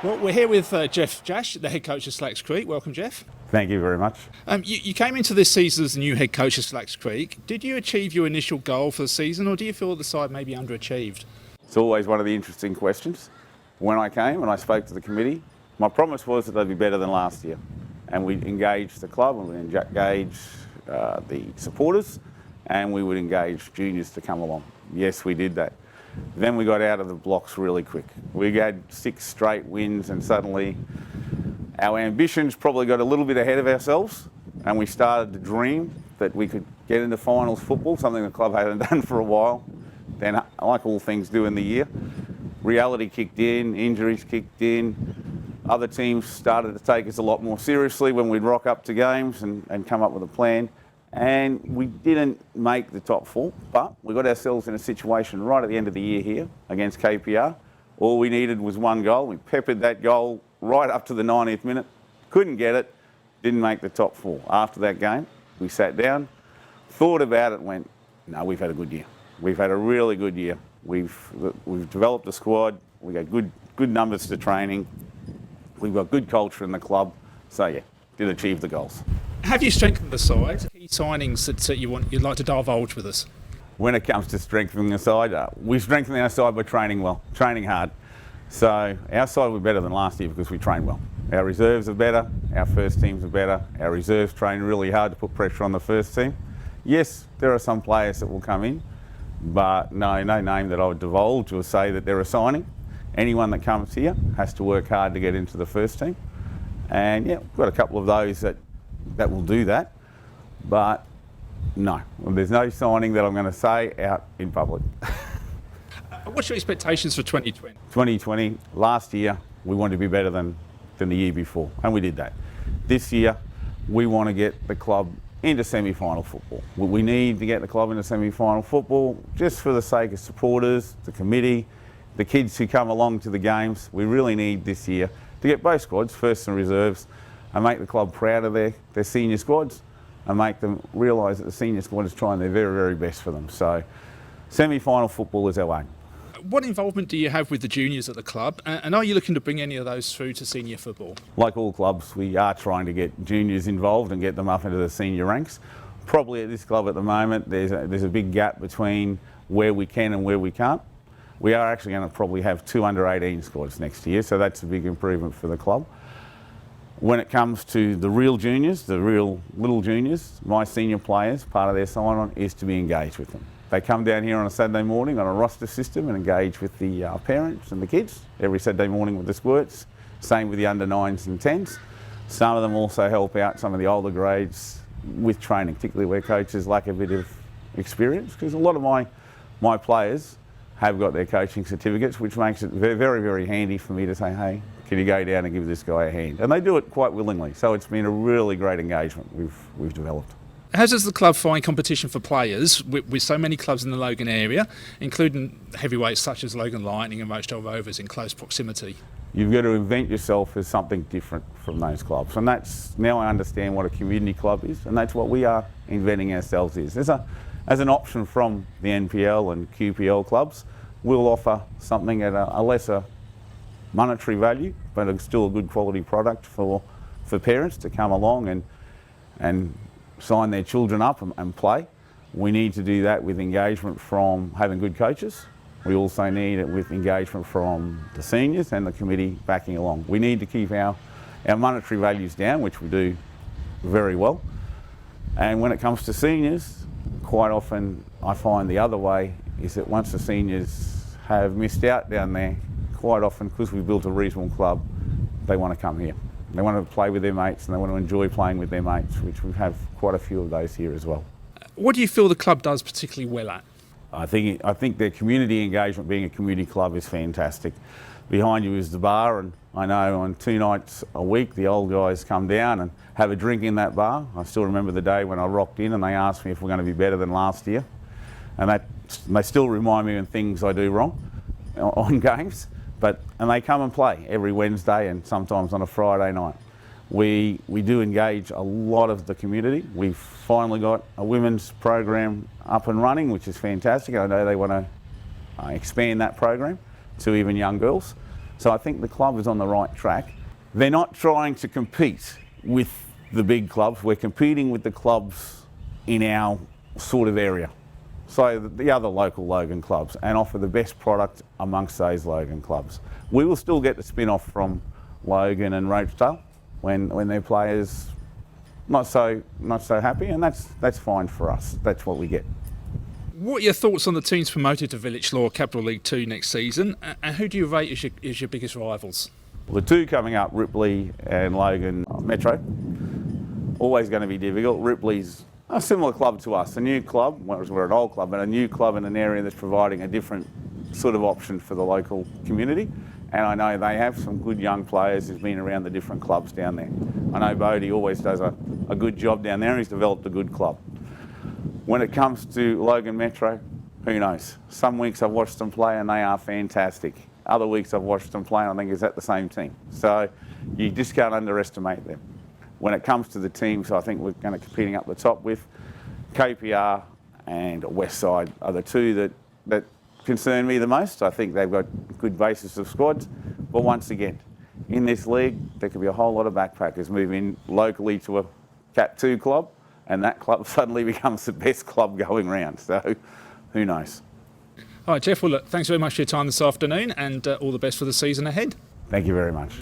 Well, we're here with Jeff Jasch, the head coach of Slacks Creek. Welcome, Jeff. Thank you very much. You came into this season as the new head coach of Slacks Creek. Did you achieve your initial goal for the season, or do you feel the side maybe underachieved? It's always one of the interesting questions. When I came and I spoke to the committee, my promise was that they'd be better than last year. And we'd engage the club and we'd engage the supporters, and we would engage juniors to come along. Yes, we did that. Then we got out of the blocks really quick. We had 6 straight wins, and suddenly our ambitions probably got a little bit ahead of ourselves, and we started to dream that we could get into finals football, something the club hadn't done for a while. Then, like all things do in the year, reality kicked in, injuries kicked in. Other teams started to take us a lot more seriously when we'd rock up to games and come up with a plan. And we didn't make the top 4, but we got ourselves in a situation right at the end of the year here against KPR. All we needed was 1 goal. We peppered that goal right up to the 90th minute. Couldn't get it, didn't make the top 4. After that game, we sat down, thought about it, and went, no, we've had a good year. We've had a really good year. We've developed a squad. We got good numbers to training. We've got good culture in the club. So yeah, did achieve the goals. Have you strengthened the side? Key signings that you'd like to divulge with us? When it comes to strengthening the side, we strengthen our side by training well, training hard. So our side will be better than last year because we train well. Our reserves are better, our first teams are better, our reserves train really hard to put pressure on the first team. Yes, there are some players that will come in, but no name that I would divulge or say that they're a signing. Anyone that comes here has to work hard to get into the first team. And yeah, we've got a couple of those that will do that, but no, there's no signing that I'm going to say out in public. What's your expectations for 2020? 2020, last year, we wanted to be better than the year before, and we did that. This year, we want to get the club into semi-final football. We need to get the club into semi-final football just for the sake of supporters, the committee, the kids who come along to the games. We really need this year to get both squads, first and reserves, and make the club proud of their senior squads and make them realise that the senior squad is trying their very, very best for them. So semi-final football is our aim. What involvement do you have with the juniors at the club, and are you looking to bring any of those through to senior football? Like all clubs, we are trying to get juniors involved and get them up into the senior ranks. Probably at this club at the moment, there's a big gap between where we can and where we can't. We are actually going to probably have 2 under-18 squads next year, so that's a big improvement for the club. When it comes to the real juniors, the real little juniors, my senior players, part of their sign-on is to be engaged with them. They come down here on a Saturday morning on a roster system and engage with the parents and the kids every Saturday morning with the squirts. Same with the under-9s and 10s. Some of them also help out some of the older grades with training, particularly where coaches lack a bit of experience, because a lot of my players have got their coaching certificates, which makes it very, very, very handy for me to say, hey, can you go down and give this guy a hand? And they do it quite willingly. So it's been a really great engagement we've developed. How does the club find competition for players with so many clubs in the Logan area, including heavyweights such as Logan Lightning and Rochdale Rovers in close proximity? You've got to invent yourself as something different from those clubs. And that's, now I understand what a community club is, and that's what we are inventing ourselves is. As an option from the NPL and QPL clubs, we'll offer something at a lesser monetary value, but it's still a good quality product for parents to come along and sign their children up and play. We need to do that with engagement from having good coaches. We also need it with engagement from the seniors and the committee backing along. We need to keep our monetary values down, which we do very well. And when it comes to seniors, quite often I find the other way is that once the seniors have missed out down there, quite often because we've built a regional club, they want to come here. They want to play with their mates and they want to enjoy playing with their mates, which we have quite a few of those here as well. What do you feel the club does particularly well at? I think their community engagement, being a community club, is fantastic. Behind you is the bar, and I know on 2 nights a week the old guys come down and have a drink in that bar. I still remember the day when I rocked in and they asked me if we're going to be better than last year, and they still remind me of things I do wrong on games. And they come and play every Wednesday and sometimes on a Friday night. We do engage a lot of the community. We've finally got a women's program up and running, which is fantastic. I know they want to expand that program to even young girls. So I think the club is on the right track. They're not trying to compete with the big clubs. We're competing with the clubs in our sort of area. So the other local Logan clubs, and offer the best product amongst those Logan clubs. We will still get the spin-off from Logan and Rochedale when their players not so happy, and that's fine for us. That's what we get. What are your thoughts on the teams promoted to VILIC LAW Capital League 2 next season, and who do you rate as your biggest rivals? Well, the two coming up, Ripley and Logan Metro, always going to be difficult. Ripley's a similar club to us, a new club, we're an old club, but a new club in an area that's providing a different sort of option for the local community. And I know they have some good young players who's been around the different clubs down there. I know Bodie always does a good job down there, and he's developed a good club. When it comes to Logan Metro, who knows? Some weeks I've watched them play and they are fantastic. Other weeks I've watched them play and I think is that the same team. So you just can't underestimate them. When it comes to the teams, I think we're going to be competing up the top with KPR and Westside are the two that concern me the most. I think they've got a good basis of squads, but once again, in this league, there could be a whole lot of backpackers move in locally to a Cat 2 club, and that club suddenly becomes the best club going round. So, who knows? All right, Jeff, well, look, thanks very much for your time this afternoon, and all the best for the season ahead. Thank you very much.